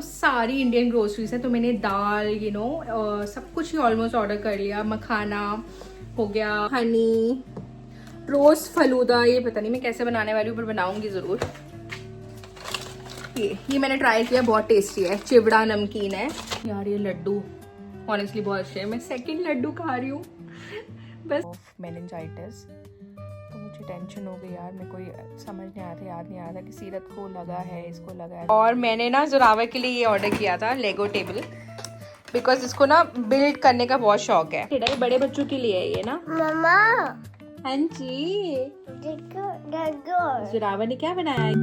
सारी Indian groceries हैं, तो मैंने दाल सब कुछ ही ऑलमोस्ट ऑर्डर कर लिया। मखाना हो गया, हनी, रोज फलूदा, ये पता नहीं मैं कैसे बनाने वाली हूँ पर बनाऊंगी जरूर। ये मैंने ट्राई किया, बहुत टेस्टी है। चिवड़ा नमकीन है यार, ये लड्डू ऑनेस्टली बहुत अच्छे हैं। मैं सेकंड लड्डू खा रही हूँ बस। मेनिंजाइटिस, तो मुझे टेंशन हो गई यार, मेरे को समझ नहीं आया था, याद नहीं आया था कि सीरत को लगा है, इसको लगा है। और मैंने ना जोरावर के लिए ये ऑर्डर किया था, लेगो टेबल, बिकॉज इसको ना बिल्ड करने का बहुत शौक है। ये बड़े बच्चों के लिए है ये ना मम्मा। हाँ जी, देखो जोरावर ने क्या बनाया है?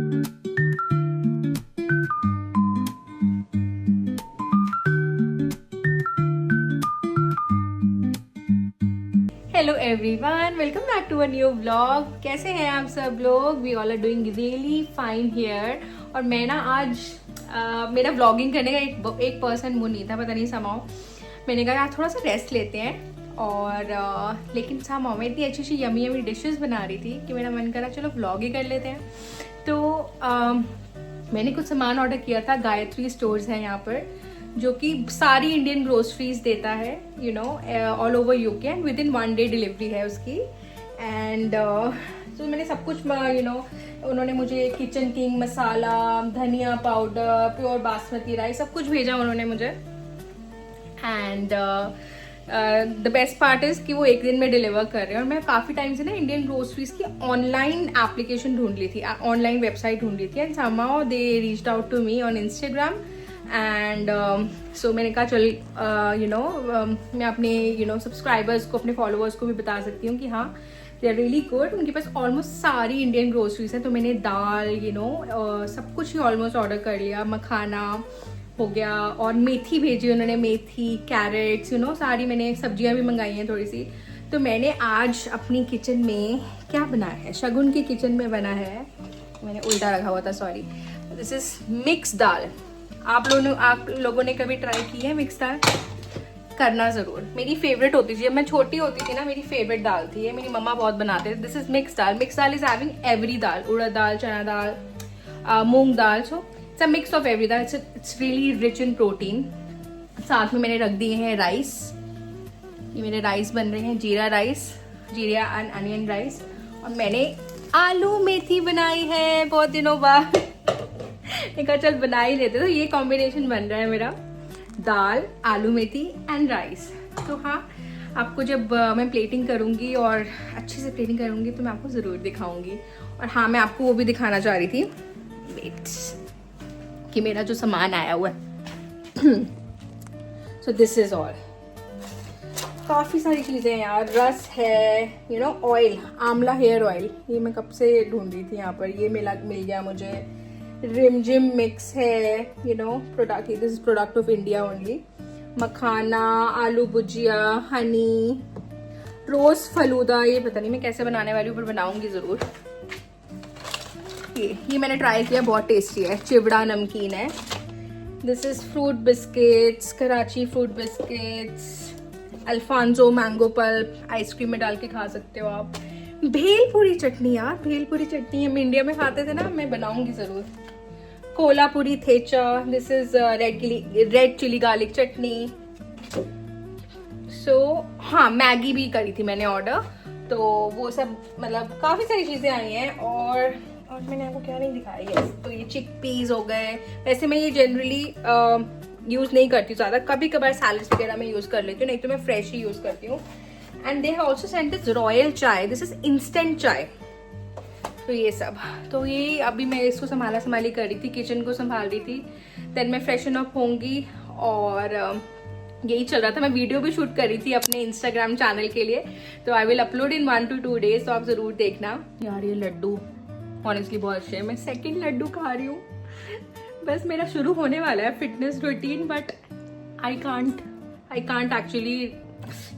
Hello everyone, welcome back to a new vlog. कैसे हैं आप सब लोग? We all are doing really fine here. और मैं ना आज मेरा व्लॉगिंग करने का एक पर्सन मुंह नहीं था, पता नहीं समाओ। मैंने कहा यार थोड़ा सा रेस्ट लेते हैं। और लेकिन समाओ मैं इतनी अच्छी अच्छी यमी यमी डिशेस बना रही थी कि मेरा मन करा चलो व्लॉग ही कर लेते हैं। तो मैंने कुछ सामान ऑर्डर किया था। गायत्री स्टोर्स है यहाँ पर, जो कि सारी इंडियन ग्रोसरीज देता है, all over UK, and with in 1 day delivery है उसकी। एंड तो मैंने सब कुछ उन्होंने मुझे किचन किंग मसाला, धनिया पाउडर, प्योर बासमती राइस, सब कुछ भेजा उन्होंने मुझे। And the best part is कि वो 1 दिन में डिलीवर कर रहे हैं। और मैं काफ़ी टाइम से ना इंडियन ग्रोसरीज की ऑनलाइन एप्लीकेशन ढूंढ ली थी, ऑनलाइन वेबसाइट ढूंढ ली थी, and somehow they reached out to me on Instagram. And so मैंने कहा चल मैं अपने सब्सक्राइबर्स को, अपने फॉलोअर्स को भी बता सकती हूँ कि हाँ दे आर रियली गुड। उनके पास ऑलमोस्ट सारी इंडियन ग्रोसरीज हैं। तो मैंने दाल सब कुछ ही ऑलमोस्ट ऑर्डर कर लिया। मखाना हो गया, और मेथी भेजी उन्होंने, मेथी, कैरेट्स, सारी मैंने सब्जियां भी मंगाई हैं थोड़ी सी। तो मैंने आज अपनी किचन में क्या बनाया है, शगुन की किचन में बना है, मैंने उल्टा रखा हुआ था, सॉरी। दिस इज मिक्स दाल। आप लोगों ने कभी ट्राई की है मिक्स दाल? करना जरूर। मेरी फेवरेट होती थी जब मैं छोटी होती थी ना, मेरी फेवरेट दाल थी ये, मेरी मम्मा बहुत बनाते थे। This is mix dal. Mix dal is having every dal, urad dal, chana dal, moong dal, so it's a mix of every dal. It's really rich in protein. साथ में मैंने रख दिए हैं राइस। ये मेरे राइस बन रहे हैं, जीरा राइस, जीरा एंड अनियन राइस। और मैंने आलू मेथी बनाई है बहुत दिनों बाद। कहा चल बना ही लेते। तो ये कॉम्बिनेशन बन रहा है मेरा, दाल, आलू मेथी एंड राइस। तो हाँ, आपको जब मैं प्लेटिंग करूँगी और अच्छे से प्लेटिंग करूँगी तो मैं आपको ज़रूर दिखाऊंगी। और हाँ, मैं आपको वो भी दिखाना चाह रही थी, वेट, कि मेरा जो सामान आया हुआ है। सो दिस इज ऑल, काफ़ी सारी चीज़ें हैं यार। रस है, ऑयल, आंवला हेयर ऑयल, ये मैं कब से ढूंढ रही थी यहाँ पर, ये मिल गया मुझे। रिमझिम मिक्स है, product, this is product of India only. Makhana, aloo bhujia, Honey, रोज फलूदा, ये पता नहीं मैं कैसे बनाने वाली हूँ पर बनाऊंगी जरूर। ये मैंने ट्राई किया, बहुत टेस्टी है। चिवड़ा नमकीन है। This is fruit biscuits, Karachi fruit biscuits, Alphonso mango pulp, ice cream में डाल के खा सकते हो आप। भेलपुरी चटनी यार, भेलपुरी चटनी हम इंडिया में खाते थे ना, मैं बनाऊंगी जरूर। Kolhapuri thecha, this is red chilli garlic chutney. So हाँ, मैगी भी करी थी मैंने ऑर्डर, तो वो सब मतलब काफ़ी सारी चीज़ें आई हैं। और मैंने आपको क्या नहीं दिखाई है, तो ये चिक पीस हो गए। वैसे मैं ये जनरली यूज़ नहीं करती ज़्यादा, कभी कभार सैलड्स वगैरह में यूज़ कर लेती हूँ, नहीं तो मैं फ्रेश ही यूज़ करती हूँ। And they have also sent this royal चाय, दिस इज इंस्टेंट चाय। तो ये सब, तो ये अभी मैं इसको संभाली कर रही थी, किचन को संभाल रही थी। देन मैं फ्रेशन अप होंगी, और यही चल रहा था। मैं वीडियो भी शूट कर रही थी अपने इंस्टाग्राम चैनल के लिए, तो I will upload in 1 to 2 days, तो आप जरूर देखना। यार ये लड्डू ऑनेस्टली बहुत अच्छे हैं। मैं सेकेंड लड्डू खा रही हूँ। बस मेरा शुरू होने वाला है fitness routine, but I can't actually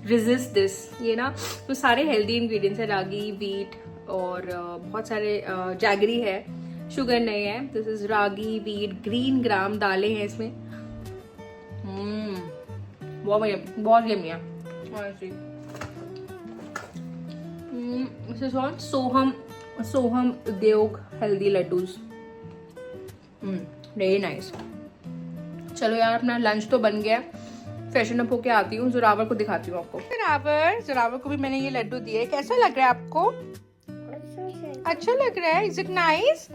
resist this. ये ना तो सारे हेल्दी इंग्रेडिएंट्स है, रागी, वीट, और बहुत सारे जैगरी है, शुगर नहीं है। This is ragi, wheat, green gram दालें हैं इसमें। बहुत यम्मी है। दिस इज ऑन सोहम उद्योग हेल्दी लड्डूज, वेरी नाइस। चलो यार, अपना लंच तो बन गया, फ्रेशन अप होके आती हूँ, जोरावर को दिखाती हूँ आपको। जोरावर को भी मैंने ये लड्डू दिए। कैसा लग रहा है आपको? अच्छा लग रहा है? Is it nice?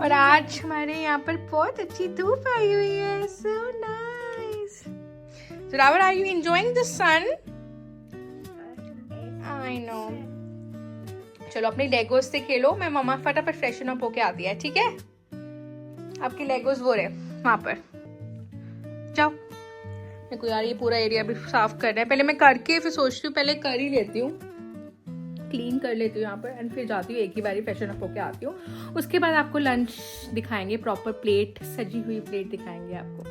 और आज हमारे यहाँ पर बहुत अच्छी धूप आई हुई है। So nice. Zorawar, are you enjoying the sun? I know. चलो अपने लेगोस से खेलो, मैं मम्मा फटाफट फ्रेशन अप होके आती है, ठीक है? आपके लेगोस वो रहे वहां पर, जाओ। मेरे को यार ये पूरा एरिया भी साफ करना है, पहले मैं करके फिर सोचती हूँ, पहले कर ही लेती हूँ, क्लीन कर लेती हूँ यहाँ पर, एंड फिर जाती हूँ एक ही बारी फ्रेशन अप होके आती हूँ। उसके बाद आपको लंच दिखाएंगे, प्रॉपर प्लेट, सजी हुई प्लेट दिखाएंगे आपको।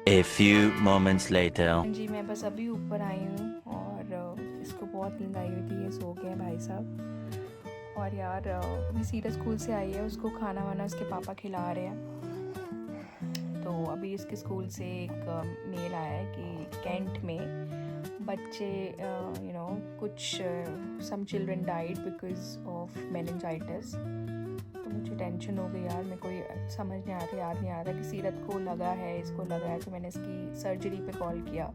A few moments later. जी मैं बस अभी ऊपर आई हूँ और इसको बहुत नींद आई हुई थी, ये सो गए भाई साहब। और यार अभी सीधा स्कूल से आई है, उसको खाना वाना उसके पापा खिला रहे हैं। तो अभी इसके स्कूल से एक मेल आया है कि कैंट में बच्चे कुछ some children died because of meningitis. तो मुझे टेंशन हो गई यार, मेरे को समझ नहीं आ रहा, याद नहीं आ रहा कि सीरत को लगा है, इसको लगा है। तो मैंने इसकी सर्जरी पे कॉल किया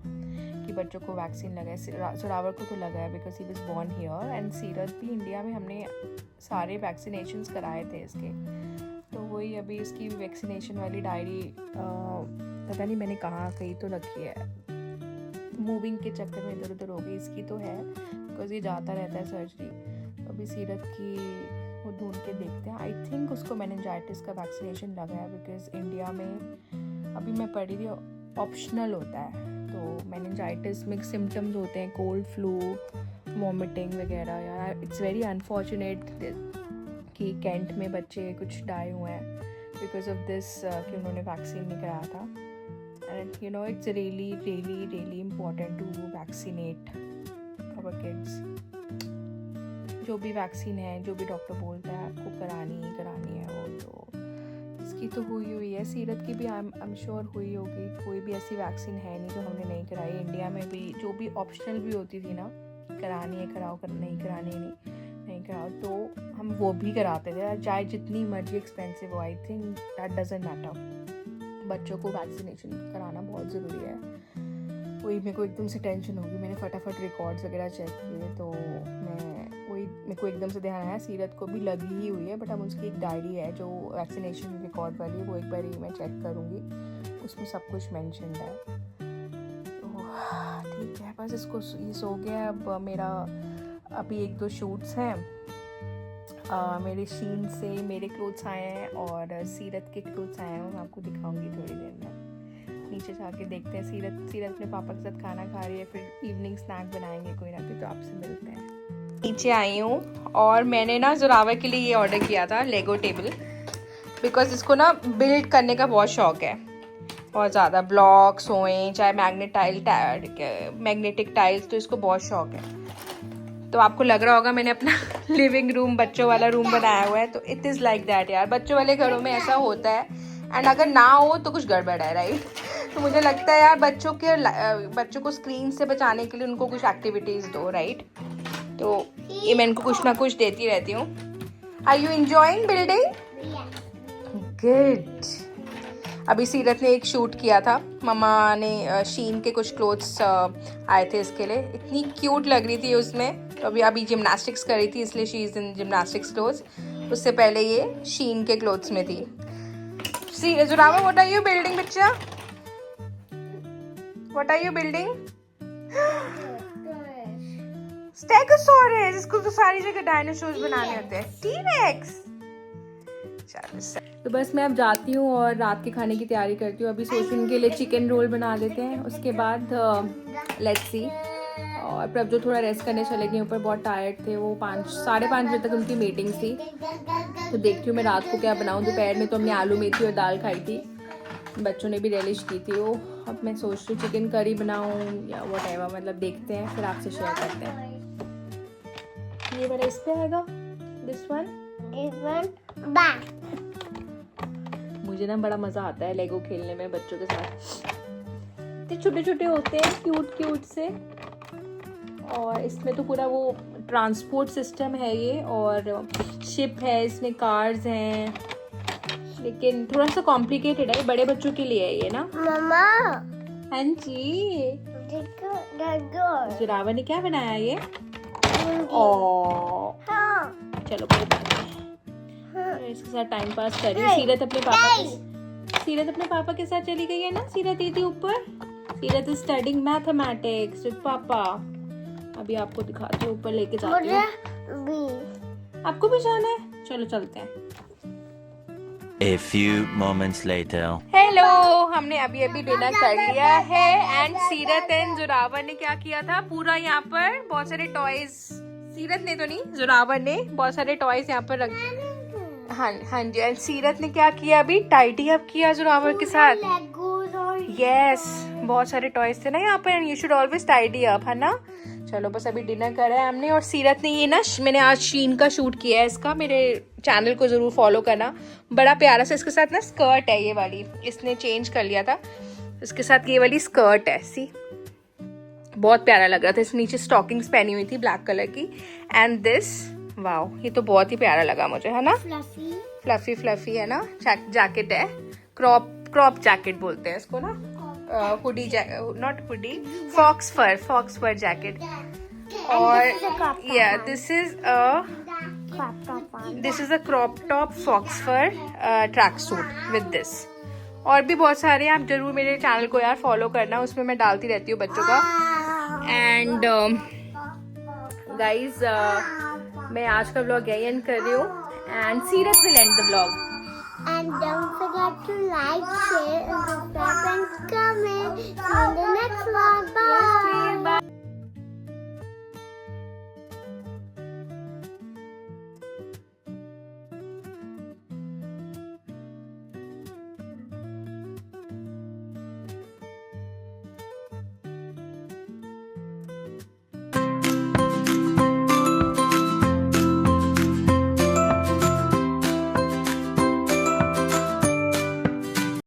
कि बच्चों को वैक्सीन लगा है। जोरावर को तो लगा है because he was born here, and Seerat भी इंडिया में हमने सारे वैक्सीनेशंस कराए थे इसके। तो वही अभी इसकी वैक्सीनेशन वाली डायरी पता नहीं मैंने कहाँ कहीं तो रखी है, मूविंग के चक्कर में इधर उधर हो गई। इसकी तो है बिकॉज ये जाता रहता है सर्जरी। तो अभी सीरत की वो ढूंढ के देखते हैं। आई थिंक उसको मेनिंजाइटिस का वैक्सीनेशन लगा है बिकॉज इंडिया में अभी मैं पढ़ी थी ऑप्शनल होता है। तो मेनिंजाइटिस में सिम्टम्स होते हैं कोल्ड, फ्लू, वॉमिटिंग वगैरह। यार इट्स वेरी अनफॉर्चुनेट कि कैंट में बच्चे कुछ डाई हुए हैं बिकॉज ऑफ दिस कि उन्होंने वैक्सीन नहीं कराया था। And you know it's really really really important to vaccinate our kids. जो भी वैक्सीन है, जो भी डॉक्टर बोलता है आपको करानी है वो। तो इसकी तो हुई है, सीरत की भी आई एम श्योर हुई होगी। कोई भी ऐसी वैक्सीन है नहीं जो हमने नहीं कराई। इंडिया में भी जो भी ऑप्शनल भी होती थी ना, करानी है कराओ, नहीं करानी है नहीं कराओ, तो हम वो भी कराते थे, चाहे जितनी मर्जी एक्सपेंसिव हो। I think that doesn't matter. बच्चों को वैक्सीनेशन कराना बहुत ज़रूरी है। वही मेरे को एकदम से टेंशन होगी, मैंने फटाफट रिकॉर्ड्स वगैरह चेक किए, तो मेरे को एकदम से ध्यान आया सीरत को भी लगी ही हुई है। बट अब उसकी एक डायरी है जो वैक्सीनेशन रिकॉर्ड वाली है, वो एक बार मैं चेक करूँगी, उसमें सब कुछ मेंशन्ड है। तो ठीक है, बस इसको ये सो गया। अब मेरा अभी 1-2 शूट्स हैं, मेरे शीन से मेरे क्लोथ्स आए हैं और सीरत के क्लोथ्स आए हैं, मैं आपको दिखाऊंगी थोड़ी देर में। नीचे जाके देखते हैं। सीरत अपने पापा के साथ खाना खा रही है, फिर इवनिंग स्नैक बनाएंगे कोई ना कोई, तो आपसे मिलते हैं। नीचे आई हूँ और मैंने ना जोरावर के लिए ये ऑर्डर किया था, लेगो टेबल, बिकॉज इसको ना बिल्ड करने का बहुत शौक है, बहुत ज़्यादा। ब्लॉक्स होएं चाहे मैग्नेटिक टाइल्स, तो इसको बहुत शौक है। तो आपको लग रहा होगा मैंने अपना लिविंग रूम, बच्चों वाला रूम बनाया हुआ है। तो इट इज़ लाइक दैट यार, बच्चों वाले घरों में ऐसा होता है, एंड अगर ना हो तो कुछ गड़बड़ है, राइट? तो मुझे लगता है यार बच्चों को स्क्रीन से बचाने के लिए उनको कुछ एक्टिविटीज़ दो, राइट? तो ये मैं इनको कुछ ना कुछ देती रहती हूँ। Are you enjoying building? Good. अभी सीरत ने एक शूट किया था, मम्मा ने शीन के कुछ क्लोथ्स आए थे इसके लिए, इतनी क्यूट लग रही थी उसमें। तो अभी जिम्नास्टिक्स कर रही थी, इसलिए she is in gymnastics clothes. उससे पहले ये शीन के क्लोथ्स में थी। Zoravar, what are you building बच्चा? What are you building? Stegosaurus. इसको तो सारी जगह डायनासोर्स बनाने होते हैं। टी-रेक्स। तो बस मैं अब जाती हूँ और रात के खाने की तैयारी करती हूँ। अभी सोच उनके लिए चिकन रोल बना देते हैं, उसके बाद लेट्स सी। और प्रभजोत थोड़ा रेस्ट करने चले गए ऊपर, बहुत टायर्ड थे वो। 5-5:30 बजे तक उनकी मीटिंग थी। तो देखती हूँ मैं रात को क्या बनाऊँ। दोपहर में तो हमने आलू मेथी और दाल खाई थी, बच्चों ने भी रेलिश की थी वो। अब मैं सोच रही हूँ चिकन करी बनाऊँ या वट एवर, मतलब देखते हैं, फिर आपसे शेयर करते हैं। ये वाला इस पे आएगा, दिस वन back. मुझे ना बड़ा मज़ा आता है लेगो खेलने में बच्चों के साथ। इतने छोटे छोटे होते हैं, क्यूट क्यूट से। और इसमें तो पूरा वो ट्रांसपोर्ट सिस्टम है ये, और शिप है, इसमें कार्स हैं, लेकिन थोड़ा सा कॉम्प्लिकेटेड है, बड़े बच्चों के लिए है ये ना। मम्मा हाँ जी, देखो देखो। जुरावा ने क्या बनाया ये? ओ हाँ चलो कोई बात नहीं, इसके साथ टाइम पास कर रही है। सीरत अपने पापा के साथ चली गई है ना, सीरत दीदी ऊपर। सीरत इज स्टडिंग मैथमेटिक्स विद पापा। अभी आपको दिखाती हूँ, ऊपर लेके जाती हूँ। आपको भी जाना है? चलो चलते हैं। A few moments later. Hello, हमने अभी अभी डिनर कर लिया है एंड सीरत एंड जोरावर ने क्या किया था, पूरा यहाँ पर बहुत सारे टॉयज, सीरत ने तो नहीं, जोरावर ने बहुत सारे टॉयज यहाँ पर रख। हाँ जी, एंड सीरत ने क्या किया, अभी टाइडी अप किया जोरावर के साथ। यस, बहुत सारे टॉयज थे ना यहाँ पर, you should always tidy up, है ना। चलो बस अभी डिनर करा है हमने, और सीरत ने ये ना, मैंने आज शीन का शूट किया है इसका, मेरे चैनल को जरूर फॉलो करना, बड़ा प्यारा सा इसके साथ ना स्कर्ट है ये वाली, इसने चेंज कर लिया था, इसके साथ ये वाली स्कर्ट है, सी बहुत प्यारा लग रहा था। इस नीचे स्टॉकिंग्स पहनी हुई थी ब्लैक कलर की, एंड दिस, वाओ ये तो बहुत ही प्यारा लगा मुझे, है ना। फ्लफी है ना, जैकेट है, क्रॉप जैकेट बोलते हैं इसको ना, hoodie, not hoodie, faux fur jacket. और या this is a crop top faux fur track suit with this. और भी बहुत सारे, आप जरूर मेरे चैनल को यार फॉलो करना, उसमें मैं डालती रहती हूँ बच्चों का। एंड गाइज मैं आज का व्लॉग यही एंड कर रही हूँ, एंड सीरत will and the vlog. And don't forget to like, share, and subscribe and comment. See you in the next vlog. Bye. Bye.